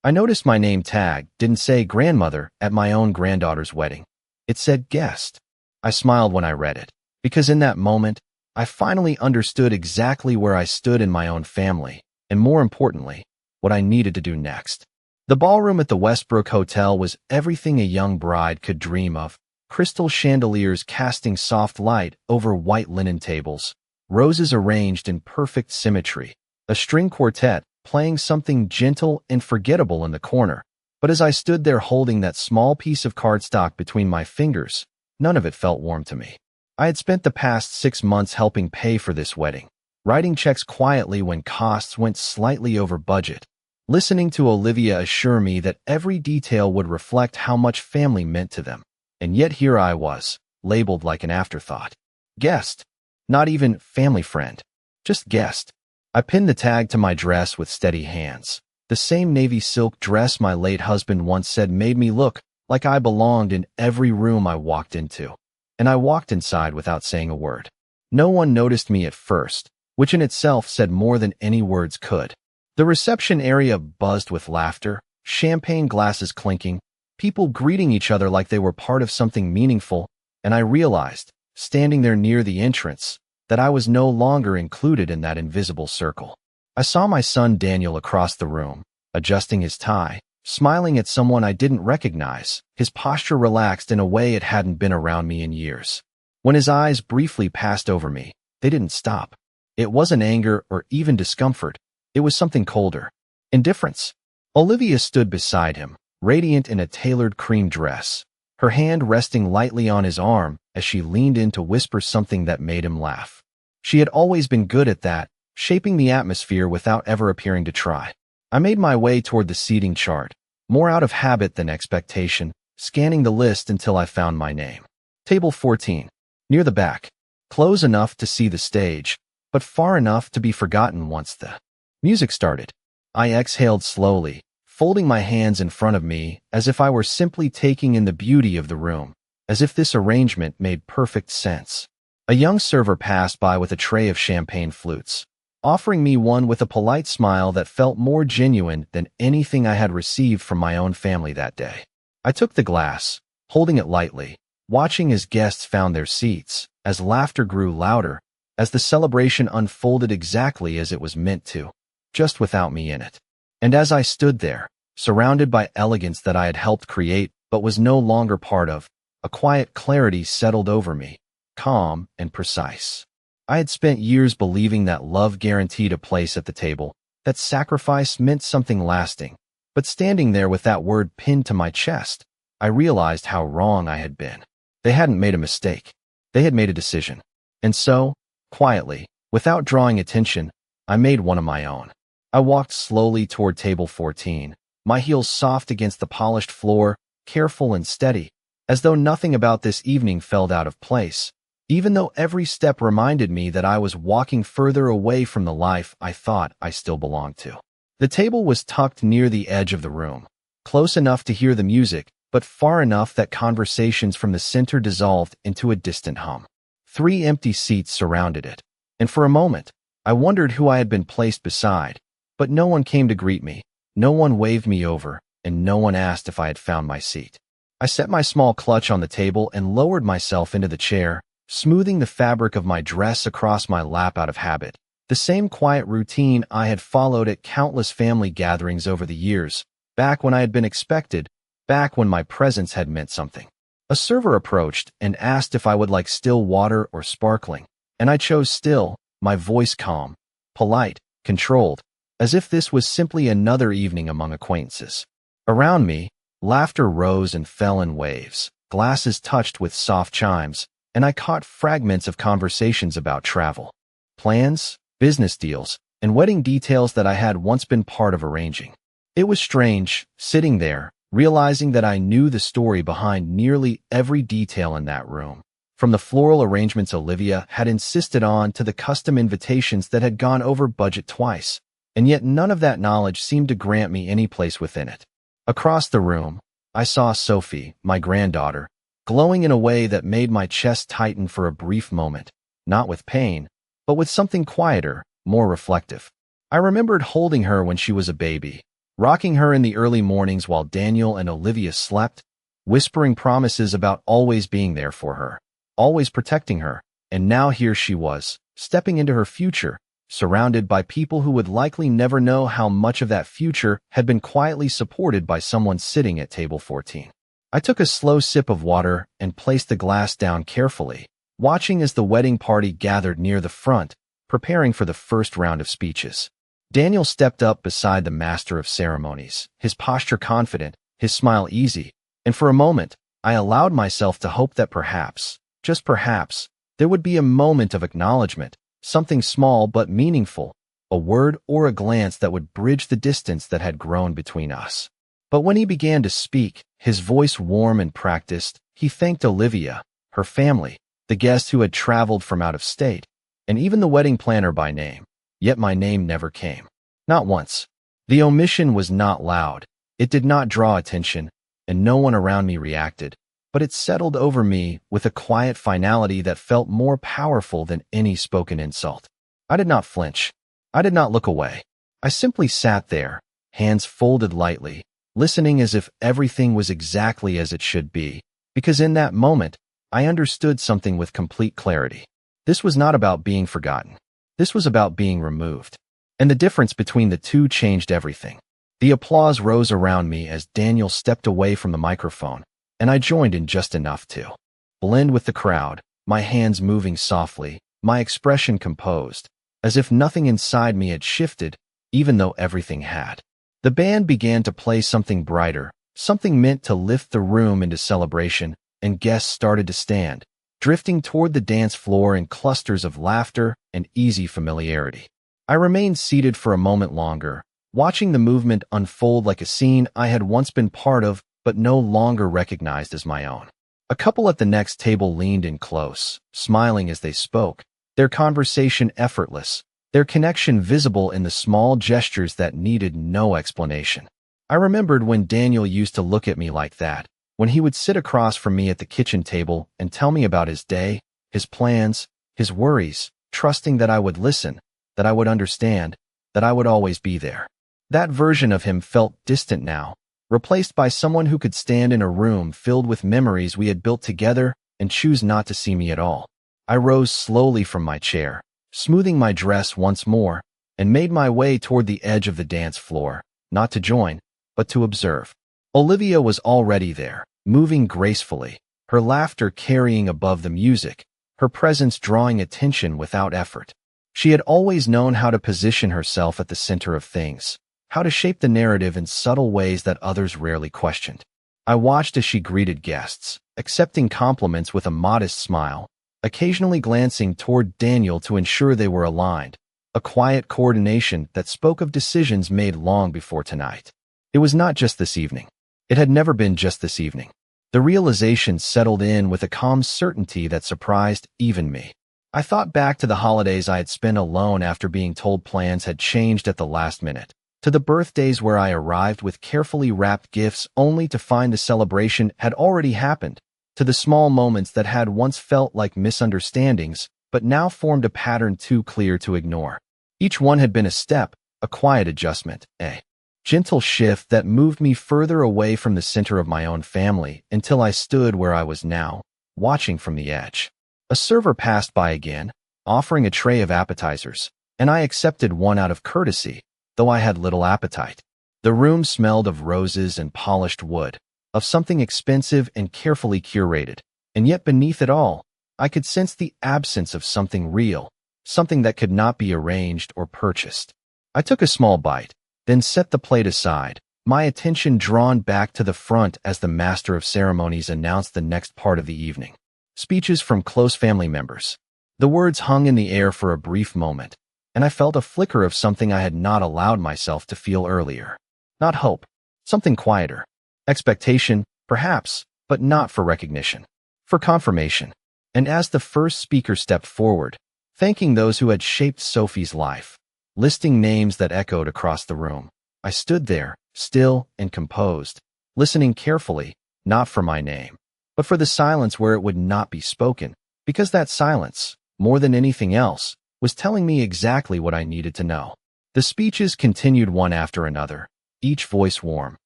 I noticed my name tag didn't say grandmother at my own granddaughter's wedding. It said guest. I smiled when I read it, because in that moment, I finally understood exactly where I stood in my own family, and more importantly, what I needed to do next. The ballroom at the Westbrook Hotel was everything a young bride could dream of. Crystal chandeliers casting soft light over white linen tables, roses arranged in perfect symmetry, a string quartet playing something gentle and forgettable in the corner. But as I stood there holding that small piece of cardstock between my fingers, none of it felt warm to me. I had spent the past 6 months helping pay for this wedding, writing checks quietly when costs went slightly over budget, listening to Olivia assure me that every detail would reflect how much family meant to them. And yet here I was, labeled like an afterthought. Guest. Not even family friend. Just guest. I pinned the tag to my dress with steady hands. The same navy silk dress my late husband once said made me look like I belonged in every room I walked into. And I walked inside without saying a word. No one noticed me at first, which in itself said more than any words could. The reception area buzzed with laughter, champagne glasses clinking, people greeting each other like they were part of something meaningful, and I realized, standing there near the entrance, that I was no longer included in that invisible circle. I saw my son Daniel across the room, adjusting his tie, smiling at someone I didn't recognize, his posture relaxed in a way it hadn't been around me in years. When his eyes briefly passed over me, they didn't stop. It wasn't anger or even discomfort. It was something colder. Indifference. Olivia stood beside him, radiant in a tailored cream dress, her hand resting lightly on his arm as she leaned in to whisper something that made him laugh. She had always been good at that, shaping the atmosphere without ever appearing to try. I made my way toward the seating chart, more out of habit than expectation, scanning the list until I found my name. Table 14. Near the back. Close enough to see the stage, but far enough to be forgotten once the music started. I exhaled slowly, folding my hands in front of me as if I were simply taking in the beauty of the room, as if this arrangement made perfect sense. A young server passed by with a tray of champagne flutes, offering me one with a polite smile that felt more genuine than anything I had received from my own family that day. I took the glass, holding it lightly, watching as guests found their seats, as laughter grew louder, as the celebration unfolded exactly as it was meant to, just without me in it. And as I stood there, surrounded by elegance that I had helped create but was no longer part of, a quiet clarity settled over me, calm and precise. I had spent years believing that love guaranteed a place at the table, that sacrifice meant something lasting. But standing there with that word pinned to my chest, I realized how wrong I had been. They hadn't made a mistake. They had made a decision. And so, quietly, without drawing attention, I made one of my own. I walked slowly toward table 14, my heels soft against the polished floor, careful and steady, as though nothing about this evening felt out of place, even though every step reminded me that I was walking further away from the life I thought I still belonged to. The table was tucked near the edge of the room, close enough to hear the music, but far enough that conversations from the center dissolved into a distant hum. 3 empty seats surrounded it, and for a moment, I wondered who I had been placed beside, but no one came to greet me, no one waved me over, and no one asked if I had found my seat. I set my small clutch on the table and lowered myself into the chair, smoothing the fabric of my dress across my lap out of habit, the same quiet routine I had followed at countless family gatherings over the years, back when I had been expected, back when my presence had meant something. A server approached and asked if I would like still water or sparkling, and I chose still, my voice calm, polite, controlled, as if this was simply another evening among acquaintances. Around me, laughter rose and fell in waves, glasses touched with soft chimes, and I caught fragments of conversations about travel, plans, business deals, and wedding details that I had once been part of arranging. It was strange, sitting there, realizing that I knew the story behind nearly every detail in that room, from the floral arrangements Olivia had insisted on to the custom invitations that had gone over budget twice, and yet none of that knowledge seemed to grant me any place within it. Across the room, I saw Sophie, my granddaughter, glowing in a way that made my chest tighten for a brief moment, not with pain, but with something quieter, more reflective. I remembered holding her when she was a baby, rocking her in the early mornings while Daniel and Olivia slept, whispering promises about always being there for her, always protecting her, and now here she was, stepping into her future, surrounded by people who would likely never know how much of that future had been quietly supported by someone sitting at table 14. I took a slow sip of water and placed the glass down carefully, watching as the wedding party gathered near the front, preparing for the first round of speeches. Daniel stepped up beside the master of ceremonies, his posture confident, his smile easy, and for a moment, I allowed myself to hope that perhaps, just perhaps, there would be a moment of acknowledgement, something small but meaningful, a word or a glance that would bridge the distance that had grown between us. But when he began to speak, his voice warm and practiced, he thanked Olivia, her family, the guests who had traveled from out of state, and even the wedding planner by name. Yet my name never came. Not once. The omission was not loud. It did not draw attention, and no one around me reacted, but it settled over me with a quiet finality that felt more powerful than any spoken insult. I did not flinch. I did not look away. I simply sat there, hands folded lightly, listening as if everything was exactly as it should be, because in that moment, I understood something with complete clarity. This was not about being forgotten. This was about being removed. And the difference between the two changed everything. The applause rose around me as Daniel stepped away from the microphone, and I joined in just enough to blend with the crowd, my hands moving softly, my expression composed, as if nothing inside me had shifted, even though everything had. The band began to play something brighter, something meant to lift the room into celebration, and guests started to stand, drifting toward the dance floor in clusters of laughter and easy familiarity. I remained seated for a moment longer, watching the movement unfold like a scene I had once been part of but no longer recognized as my own. A couple at the next table leaned in close, smiling as they spoke, their conversation effortless, their connection visible in the small gestures that needed no explanation. I remembered when Daniel used to look at me like that, when he would sit across from me at the kitchen table and tell me about his day, his plans, his worries, trusting that I would listen, that I would understand, that I would always be there. That version of him felt distant now, replaced by someone who could stand in a room filled with memories we had built together and choose not to see me at all. I rose slowly from my chair, smoothing my dress once more, and made my way toward the edge of the dance floor, not to join, but to observe. Olivia was already there, moving gracefully, her laughter carrying above the music, her presence drawing attention without effort. She had always known how to position herself at the center of things, how to shape the narrative in subtle ways that others rarely questioned. I watched as she greeted guests, accepting compliments with a modest smile, occasionally glancing toward Daniel to ensure they were aligned, a quiet coordination that spoke of decisions made long before tonight. It was not just this evening. It had never been just this evening. The realization settled in with a calm certainty that surprised even me. I thought back to the holidays I had spent alone after being told plans had changed at the last minute, to the birthdays where I arrived with carefully wrapped gifts only to find the celebration had already happened, to the small moments that had once felt like misunderstandings, but now formed a pattern too clear to ignore. Each one had been a step, a quiet adjustment, a gentle shift that moved me further away from the center of my own family until I stood where I was now, watching from the edge. A server passed by again, offering a tray of appetizers, and I accepted one out of courtesy, though I had little appetite. The room smelled of roses and polished wood, of something expensive and carefully curated, and yet beneath it all, I could sense the absence of something real, something that could not be arranged or purchased. I took a small bite, then set the plate aside, my attention drawn back to the front as the master of ceremonies announced the next part of the evening. Speeches from close family members. The words hung in the air for a brief moment, and I felt a flicker of something I had not allowed myself to feel earlier. Not hope, something quieter. Expectation, perhaps, but not for recognition. For confirmation. And as the first speaker stepped forward, thanking those who had shaped Sophie's life, listing names that echoed across the room, I stood there, still and composed, listening carefully, not for my name, but for the silence where it would not be spoken, because that silence, more than anything else, was telling me exactly what I needed to know. The speeches continued one after another, each voice warm,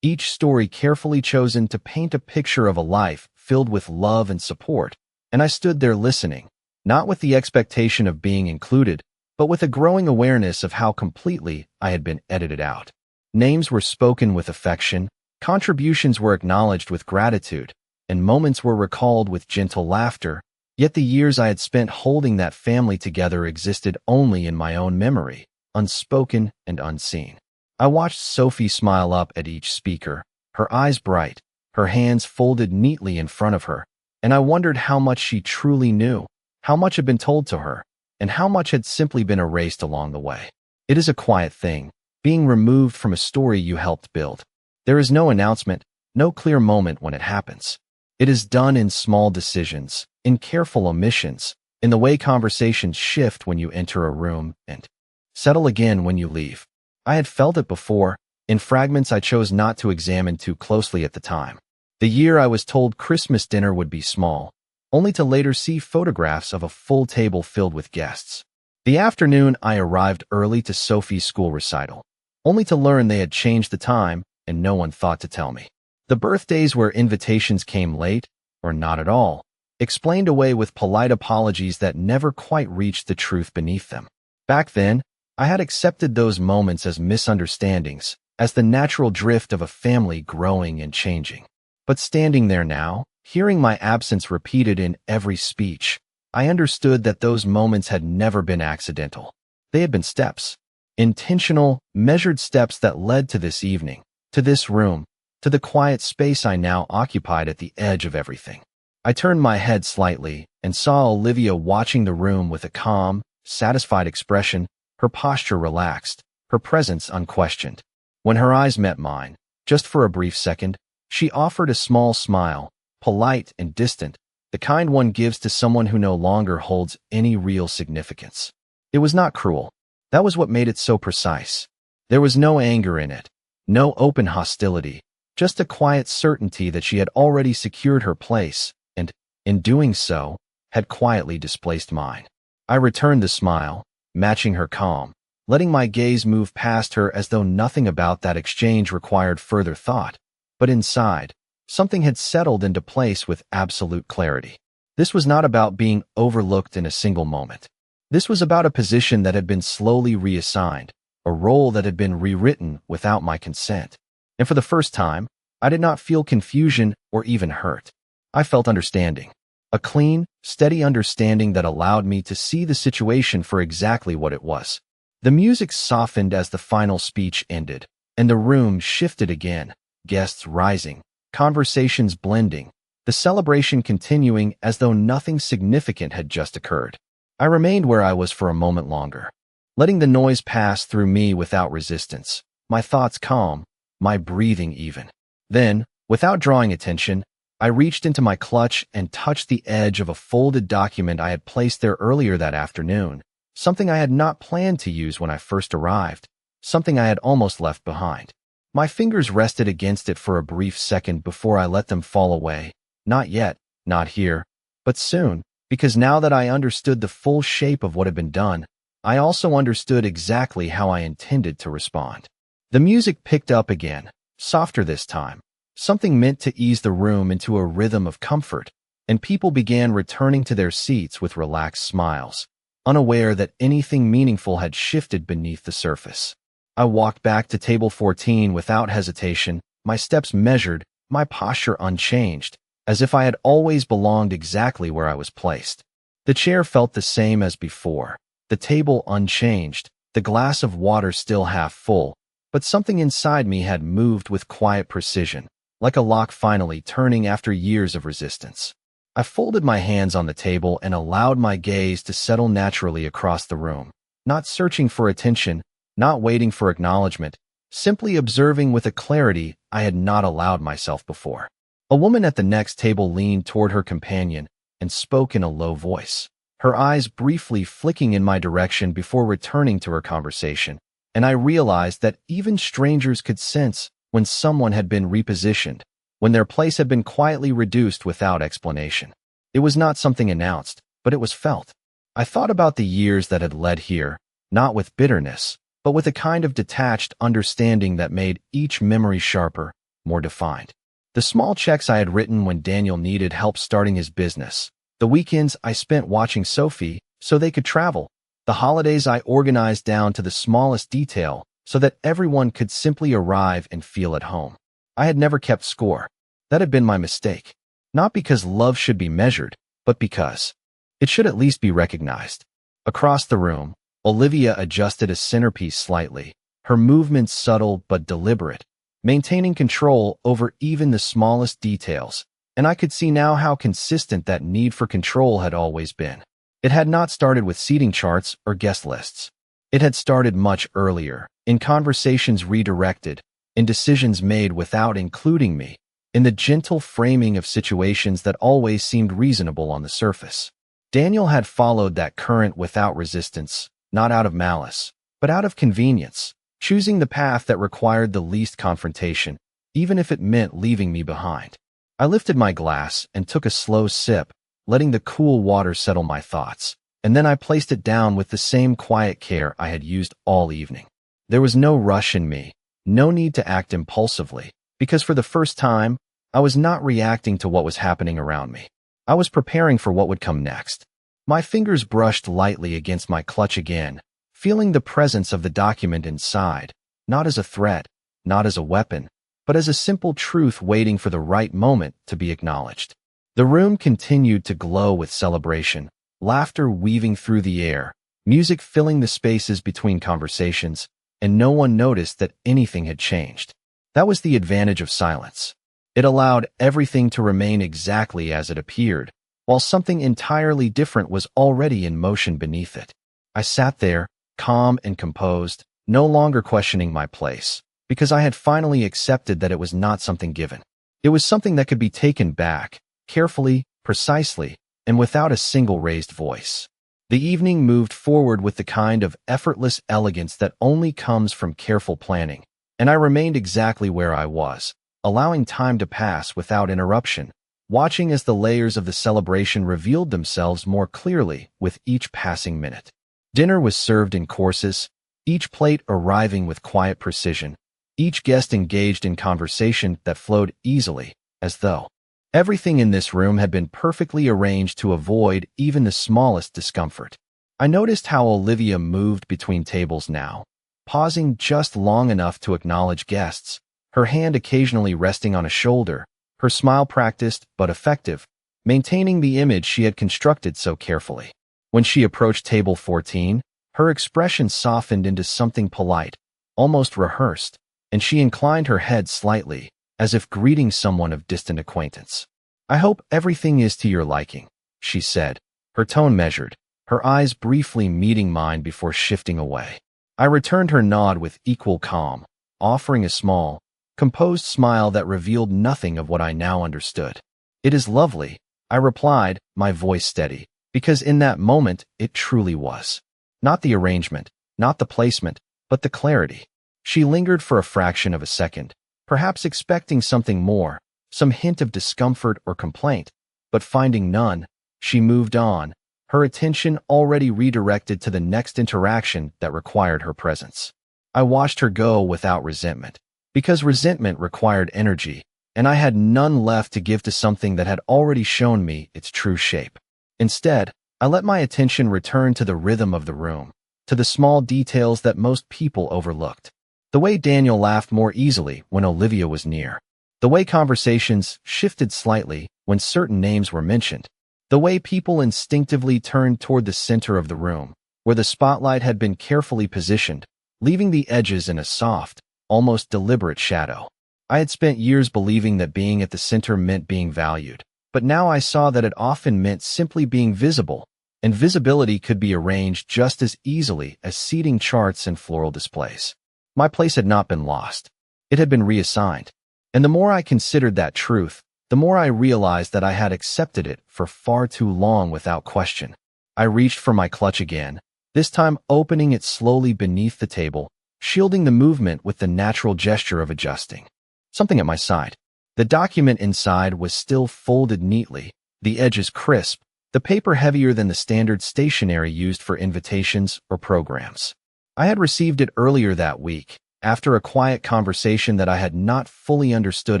each story carefully chosen to paint a picture of a life filled with love and support. And I stood there listening, not with the expectation of being included, but with a growing awareness of how completely I had been edited out. Names were spoken with affection, contributions were acknowledged with gratitude, and moments were recalled with gentle laughter, yet the years I had spent holding that family together existed only in my own memory, unspoken and unseen. I watched Sophie smile up at each speaker, her eyes bright, her hands folded neatly in front of her, and I wondered how much she truly knew, how much had been told to her, and how much had simply been erased along the way. It is a quiet thing, being removed from a story you helped build. There is no announcement, no clear moment when it happens. It is done in small decisions, in careful omissions, in the way conversations shift when you enter a room and settle again when you leave. I had felt it before, in fragments I chose not to examine too closely at the time. The year I was told Christmas dinner would be small, only to later see photographs of a full table filled with guests. The afternoon I arrived early to Sophie's school recital, only to learn they had changed the time and no one thought to tell me. The birthdays where invitations came late, or not at all, explained away with polite apologies that never quite reached the truth beneath them. Back then, I had accepted those moments as misunderstandings, as the natural drift of a family growing and changing. But standing there now, hearing my absence repeated in every speech, I understood that those moments had never been accidental. They had been steps. Intentional, measured steps that led to this evening, to this room, to the quiet space I now occupied at the edge of everything. I turned my head slightly and saw Olivia watching the room with a calm, satisfied expression, her posture relaxed, her presence unquestioned. When her eyes met mine, just for a brief second, she offered a small smile, polite and distant, the kind one gives to someone who no longer holds any real significance. It was not cruel. That was what made it so precise. There was no anger in it, no open hostility, just a quiet certainty that she had already secured her place and, in doing so, had quietly displaced mine. I returned the smile, matching her calm, letting my gaze move past her as though nothing about that exchange required further thought. But inside, something had settled into place with absolute clarity. This was not about being overlooked in a single moment. This was about a position that had been slowly reassigned, a role that had been rewritten without my consent. And for the first time, I did not feel confusion or even hurt. I felt understanding. A clean, steady understanding that allowed me to see the situation for exactly what it was. The music softened as the final speech ended, and the room shifted again, guests rising, conversations blending, the celebration continuing as though nothing significant had just occurred. I remained where I was for a moment longer, letting the noise pass through me without resistance, my thoughts calm, my breathing even. Then, without drawing attention, I reached into my clutch and touched the edge of a folded document I had placed there earlier that afternoon, something I had not planned to use when I first arrived, something I had almost left behind. My fingers rested against it for a brief second before I let them fall away. Not yet, not here, but soon, because now that I understood the full shape of what had been done, I also understood exactly how I intended to respond. The music picked up again, softer this time, something meant to ease the room into a rhythm of comfort, and people began returning to their seats with relaxed smiles, unaware that anything meaningful had shifted beneath the surface. I walked back to table 14 without hesitation, my steps measured, my posture unchanged, as if I had always belonged exactly where I was placed. The chair felt the same as before, the table unchanged, the glass of water still half full, but something inside me had moved with quiet precision, like a lock finally turning after years of resistance. I folded my hands on the table and allowed my gaze to settle naturally across the room, not searching for attention, not waiting for acknowledgement, simply observing with a clarity I had not allowed myself before. A woman at the next table leaned toward her companion and spoke in a low voice, her eyes briefly flicking in my direction before returning to her conversation, and I realized that even strangers could sense when someone had been repositioned, when their place had been quietly reduced without explanation. It was not something announced, but it was felt. I thought about the years that had led here, not with bitterness, but with a kind of detached understanding that made each memory sharper, more defined. The small checks I had written when Daniel needed help starting his business, the weekends I spent watching Sophie so they could travel, the holidays I organized down to the smallest detail so that everyone could simply arrive and feel at home. I had never kept score. That had been my mistake. Not because love should be measured, but because it should at least be recognized. Across the room, Olivia adjusted a centerpiece slightly, her movements subtle but deliberate, maintaining control over even the smallest details, and I could see now how consistent that need for control had always been. It had not started with seating charts or guest lists. It had started much earlier, in conversations redirected, in decisions made without including me, in the gentle framing of situations that always seemed reasonable on the surface. Daniel had followed that current without resistance, not out of malice, but out of convenience, choosing the path that required the least confrontation, even if it meant leaving me behind. I lifted my glass and took a slow sip, letting the cool water settle my thoughts, and then I placed it down with the same quiet care I had used all evening. There was no rush in me, no need to act impulsively, because for the first time, I was not reacting to what was happening around me. I was preparing for what would come next. My fingers brushed lightly against my clutch again, feeling the presence of the document inside, not as a threat, not as a weapon, but as a simple truth waiting for the right moment to be acknowledged. The room continued to glow with celebration, laughter weaving through the air, music filling the spaces between conversations, and no one noticed that anything had changed. That was the advantage of silence. It allowed everything to remain exactly as it appeared, while something entirely different was already in motion beneath it. I sat there, calm and composed, no longer questioning my place, because I had finally accepted that it was not something given. It was something that could be taken back, carefully, precisely, and without a single raised voice. The evening moved forward with the kind of effortless elegance that only comes from careful planning, and I remained exactly where I was, allowing time to pass without interruption, watching as the layers of the celebration revealed themselves more clearly with each passing minute. Dinner was served in courses, each plate arriving with quiet precision, each guest engaged in conversation that flowed easily, as though everything in this room had been perfectly arranged to avoid even the smallest discomfort. I noticed how Olivia moved between tables now, pausing just long enough to acknowledge guests, her hand occasionally resting on a shoulder, her smile practiced but effective, maintaining the image she had constructed so carefully. When she approached table 14, her expression softened into something polite, almost rehearsed, and she inclined her head slightly, as if greeting someone of distant acquaintance. "I hope everything is to your liking," she said, her tone measured, her eyes briefly meeting mine before shifting away. I returned her nod with equal calm, offering a small, composed smile that revealed nothing of what I now understood. "It is lovely," I replied, my voice steady, because in that moment it truly was. Not the arrangement, not the placement, but the clarity. She lingered for a fraction of a second, perhaps expecting something more, some hint of discomfort or complaint, but finding none, she moved on, her attention already redirected to the next interaction that required her presence. I watched her go without resentment, because resentment required energy, and I had none left to give to something that had already shown me its true shape. Instead, I let my attention return to the rhythm of the room, to the small details that most people overlooked. The way Daniel laughed more easily when Olivia was near. The way conversations shifted slightly when certain names were mentioned. The way people instinctively turned toward the center of the room, where the spotlight had been carefully positioned, leaving the edges in a soft, almost deliberate shadow. I had spent years believing that being at the center meant being valued, but now I saw that it often meant simply being visible, and visibility could be arranged just as easily as seating charts and floral displays. My place had not been lost. It had been reassigned. And the more I considered that truth, the more I realized that I had accepted it for far too long without question. I reached for my clutch again, this time opening it slowly beneath the table, shielding the movement with the natural gesture of adjusting. Something at my side. The document inside was still folded neatly, the edges crisp, the paper heavier than the standard stationery used for invitations or programs. I had received it earlier that week, after a quiet conversation that I had not fully understood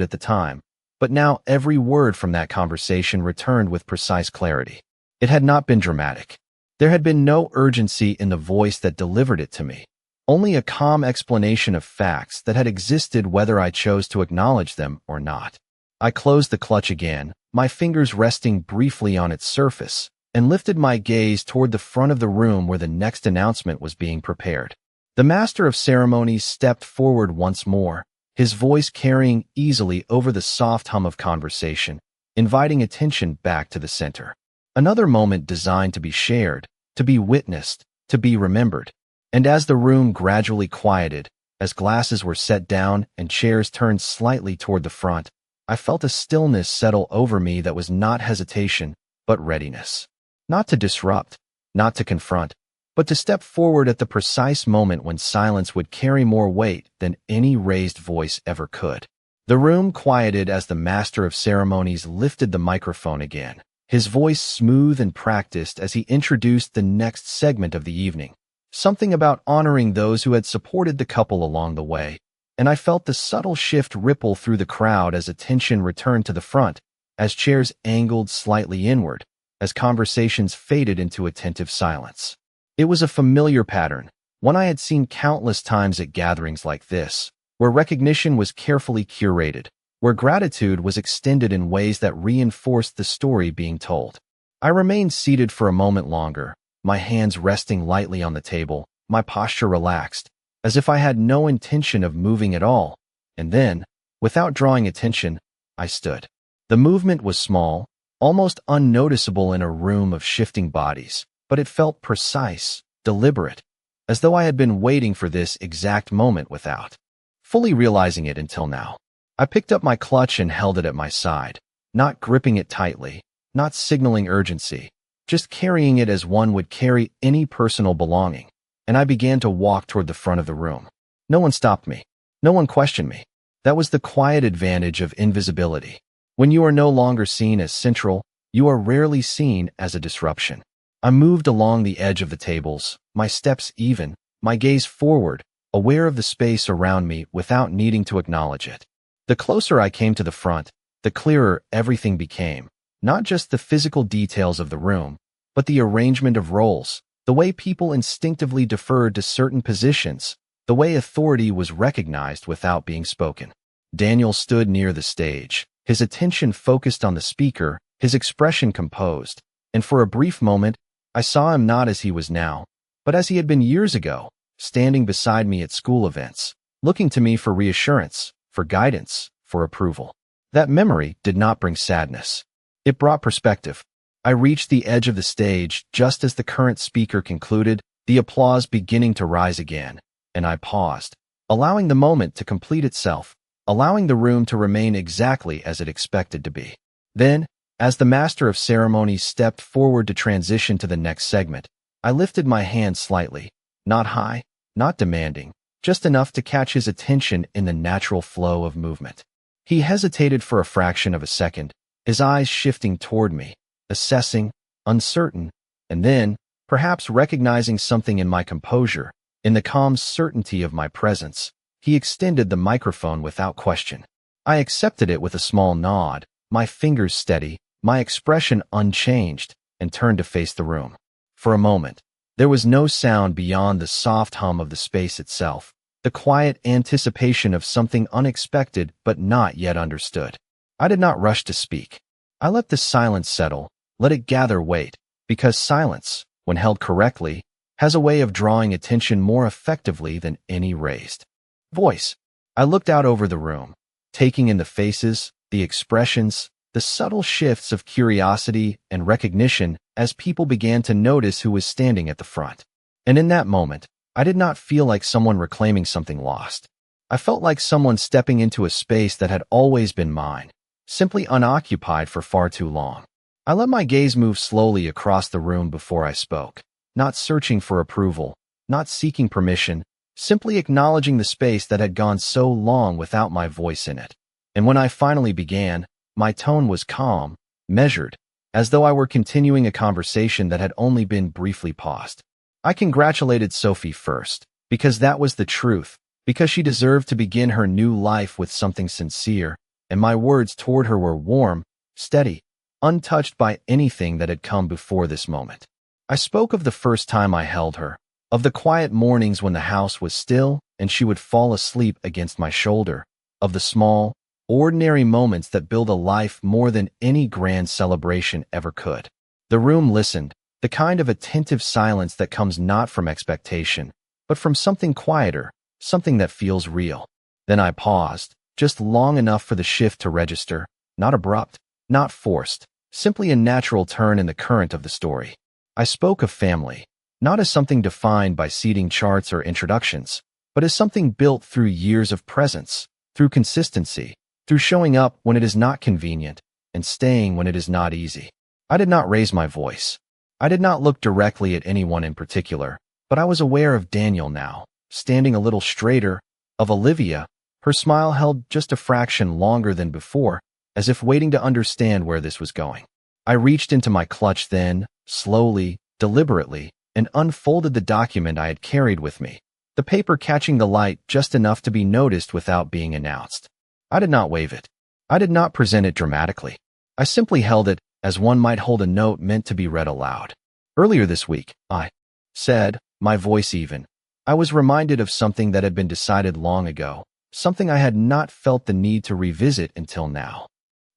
at the time, but now every word from that conversation returned with precise clarity. It had not been dramatic. There had been no urgency in the voice that delivered it to me, only a calm explanation of facts that had existed whether I chose to acknowledge them or not. I closed the clutch again, my fingers resting briefly on its surface, and lifted my gaze toward the front of the room where the next announcement was being prepared. The master of ceremonies stepped forward once more, his voice carrying easily over the soft hum of conversation, inviting attention back to the center. Another moment designed to be shared, to be witnessed, to be remembered. And as the room gradually quieted, as glasses were set down and chairs turned slightly toward the front, I felt a stillness settle over me that was not hesitation, but readiness. Not to disrupt, not to confront, but to step forward at the precise moment when silence would carry more weight than any raised voice ever could. The room quieted as the master of ceremonies lifted the microphone again, his voice smooth and practiced as he introduced the next segment of the evening. Something about honoring those who had supported the couple along the way, and I felt the subtle shift ripple through the crowd as attention returned to the front, as chairs angled slightly inward, as conversations faded into attentive silence. It was a familiar pattern, one I had seen countless times at gatherings like this, where recognition was carefully curated, where gratitude was extended in ways that reinforced the story being told. I remained seated for a moment longer, my hands resting lightly on the table, my posture relaxed, as if I had no intention of moving at all, and then, without drawing attention, I stood. The movement was small, almost unnoticeable in a room of shifting bodies, but it felt precise, deliberate, as though I had been waiting for this exact moment without fully realizing it until now. I picked up my clutch and held it at my side, not gripping it tightly, not signaling urgency, just carrying it as one would carry any personal belonging, and I began to walk toward the front of the room. No one stopped me. No one questioned me. That was the quiet advantage of invisibility. When you are no longer seen as central, you are rarely seen as a disruption. I moved along the edge of the tables, my steps even, my gaze forward, aware of the space around me without needing to acknowledge it. The closer I came to the front, the clearer everything became, not just the physical details of the room, but the arrangement of roles, the way people instinctively deferred to certain positions, the way authority was recognized without being spoken. Daniel stood near the stage, his attention focused on the speaker, his expression composed, and for a brief moment, I saw him not as he was now, but as he had been years ago, standing beside me at school events, looking to me for reassurance, for guidance, for approval. That memory did not bring sadness. It brought perspective. I reached the edge of the stage just as the current speaker concluded, the applause beginning to rise again, and I paused, allowing the moment to complete itself, allowing the room to remain exactly as it expected to be. Then, as the master of ceremonies stepped forward to transition to the next segment, I lifted my hand slightly, not high, not demanding, just enough to catch his attention in the natural flow of movement. He hesitated for a fraction of a second, his eyes shifting toward me, assessing, uncertain, and then, perhaps recognizing something in my composure, in the calm certainty of my presence, he extended the microphone without question. I accepted it with a small nod, my fingers steady, my expression unchanged, and turned to face the room. For a moment, there was no sound beyond the soft hum of the space itself, the quiet anticipation of something unexpected but not yet understood. I did not rush to speak. I let the silence settle, let it gather weight, because silence, when held correctly, has a way of drawing attention more effectively than any raised voice. I looked out over the room, taking in the faces, the expressions, the subtle shifts of curiosity and recognition as people began to notice who was standing at the front. And in that moment, I did not feel like someone reclaiming something lost. I felt like someone stepping into a space that had always been mine, simply unoccupied for far too long. I let my gaze move slowly across the room before I spoke, not searching for approval, not seeking permission, simply acknowledging the space that had gone so long without my voice in it. And when I finally began, my tone was calm, measured, as though I were continuing a conversation that had only been briefly paused. I congratulated Sophie first, because that was the truth, because she deserved to begin her new life with something sincere, and my words toward her were warm, steady, untouched by anything that had come before this moment. I spoke of the first time I held her, of the quiet mornings when the house was still and she would fall asleep against my shoulder, of the small, ordinary moments that build a life more than any grand celebration ever could. The room listened, the kind of attentive silence that comes not from expectation, but from something quieter, something that feels real. Then I paused, just long enough for the shift to register, not abrupt, not forced, simply a natural turn in the current of the story. I spoke of family, not as something defined by seating charts or introductions, but as something built through years of presence, through consistency, through showing up when it is not convenient, and staying when it is not easy. I did not raise my voice. I did not look directly at anyone in particular, but I was aware of Daniel now, standing a little straighter, of Olivia, her smile held just a fraction longer than before, as if waiting to understand where this was going. I reached into my clutch then, slowly, deliberately, and unfolded the document I had carried with me, the paper catching the light just enough to be noticed without being announced. I did not wave it. I did not present it dramatically. I simply held it as one might hold a note meant to be read aloud. Earlier this week, I said, my voice even, I was reminded of something that had been decided long ago, something I had not felt the need to revisit until now.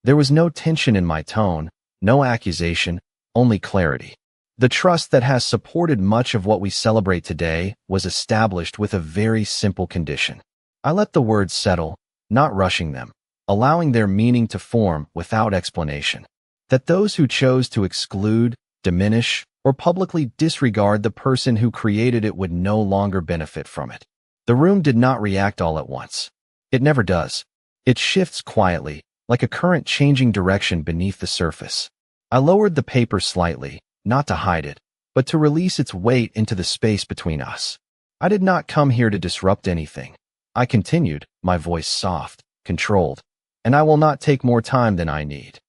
There was no tension in my tone, no accusation, only clarity. The trust that has supported much of what we celebrate today was established with a very simple condition. I let the words settle, not rushing them, allowing their meaning to form without explanation. That those who chose to exclude, diminish, or publicly disregard the person who created it would no longer benefit from it. The room did not react all at once. It never does. It shifts quietly, like a current changing direction beneath the surface. I lowered the paper slightly, not to hide it, but to release its weight into the space between us. I did not come here to disrupt anything. I continued, my voice soft, controlled, and I will not take more time than I need.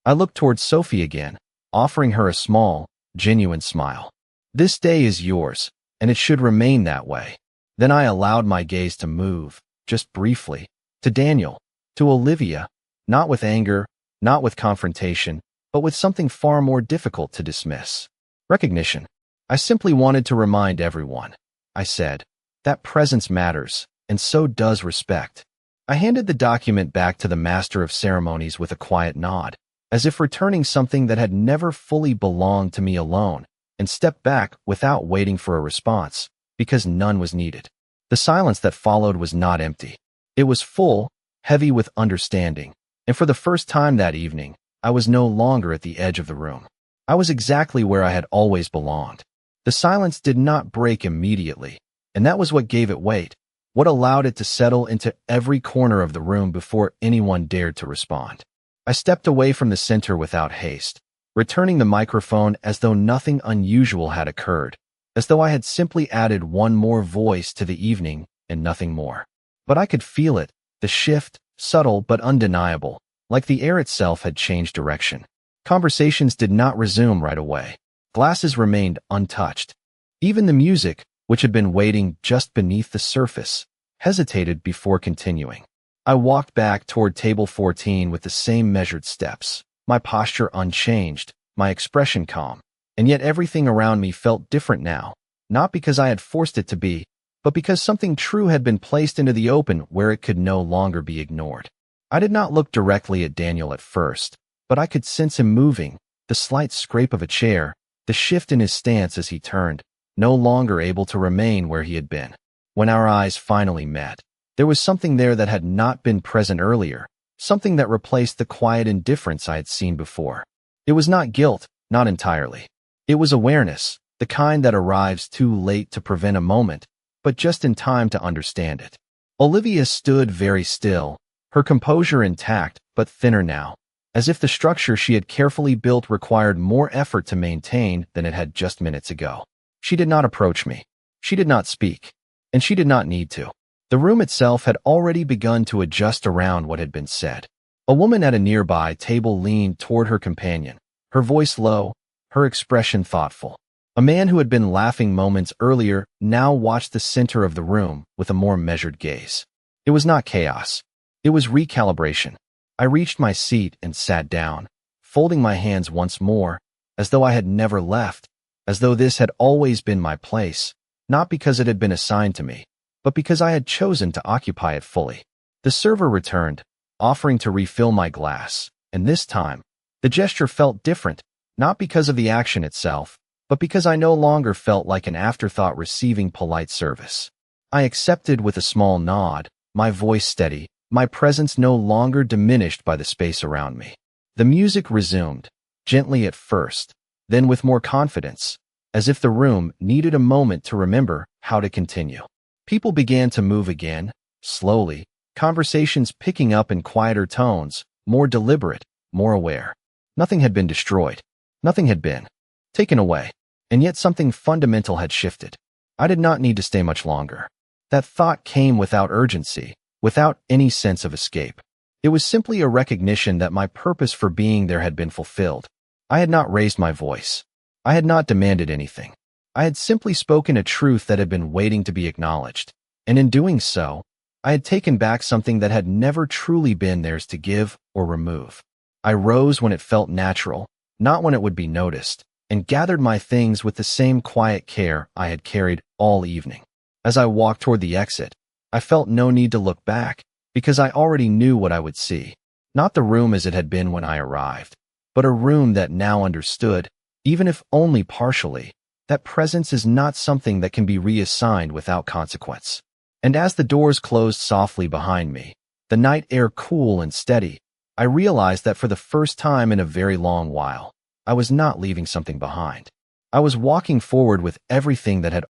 I looked towards Sophie again, offering her a small, genuine smile. This day is yours, and it should remain that way. Then I allowed my gaze to move, just briefly, to Daniel, to Olivia, not with anger, not with confrontation, but with something far more difficult to dismiss. Recognition. I simply wanted to remind everyone, I said, that presence matters, and so does respect. I handed the document back to the master of ceremonies with a quiet nod, as if returning something that had never fully belonged to me alone, and stepped back without waiting for a response, because none was needed. The silence that followed was not empty. It was full, heavy with understanding, and for the first time that evening, I was no longer at the edge of the room. I was exactly where I had always belonged. The silence did not break immediately, and that was what gave it weight, what allowed it to settle into every corner of the room before anyone dared to respond. I stepped away from the center without haste, returning the microphone as though nothing unusual had occurred, as though I had simply added one more voice to the evening and nothing more. But I could feel it, the shift, subtle but undeniable, like the air itself had changed direction. Conversations did not resume right away. Glasses remained untouched. Even the music, which had been waiting just beneath the surface, hesitated before continuing. I walked back toward table 14 with the same measured steps, my posture unchanged, my expression calm, and yet everything around me felt different now, not because I had forced it to be, but because something true had been placed into the open where it could no longer be ignored. I did not look directly at Daniel at first, but I could sense him moving, the slight scrape of a chair, the shift in his stance as he turned, no longer able to remain where he had been. When our eyes finally met, there was something there that had not been present earlier, something that replaced the quiet indifference I had seen before. It was not guilt, not entirely. It was awareness, the kind that arrives too late to prevent a moment, but just in time to understand it. Olivia stood very still, her composure intact but thinner now, as if the structure she had carefully built required more effort to maintain than it had just minutes ago. She did not approach me. She did not speak. And she did not need to. The room itself had already begun to adjust around what had been said. A woman at a nearby table leaned toward her companion, her voice low, her expression thoughtful. A man who had been laughing moments earlier now watched the center of the room with a more measured gaze. It was not chaos. It was recalibration. I reached my seat and sat down, folding my hands once more, as though I had never left, as though this had always been my place, not because it had been assigned to me, but because I had chosen to occupy it fully. The server returned, offering to refill my glass, and this time, the gesture felt different, not because of the action itself, but because I no longer felt like an afterthought receiving polite service. I accepted with a small nod, my voice steady, my presence no longer diminished by the space around me. The music resumed, gently at first, then with more confidence, as if the room needed a moment to remember how to continue. People began to move again, slowly, conversations picking up in quieter tones, more deliberate, more aware. Nothing had been destroyed. Nothing had been taken away. And yet something fundamental had shifted. I did not need to stay much longer. That thought came without urgency, without any sense of escape. It was simply a recognition that my purpose for being there had been fulfilled. I had not raised my voice. I had not demanded anything. I had simply spoken a truth that had been waiting to be acknowledged. And in doing so, I had taken back something that had never truly been theirs to give or remove. I rose when it felt natural, not when it would be noticed, and gathered my things with the same quiet care I had carried all evening. As I walked toward the exit, I felt no need to look back, because I already knew what I would see. Not the room as it had been when I arrived, but a room that now understood, even if only partially, that presence is not something that can be reassigned without consequence. And as the doors closed softly behind me, the night air cool and steady, I realized that for the first time in a very long while, I was not leaving something behind. I was walking forward with everything that had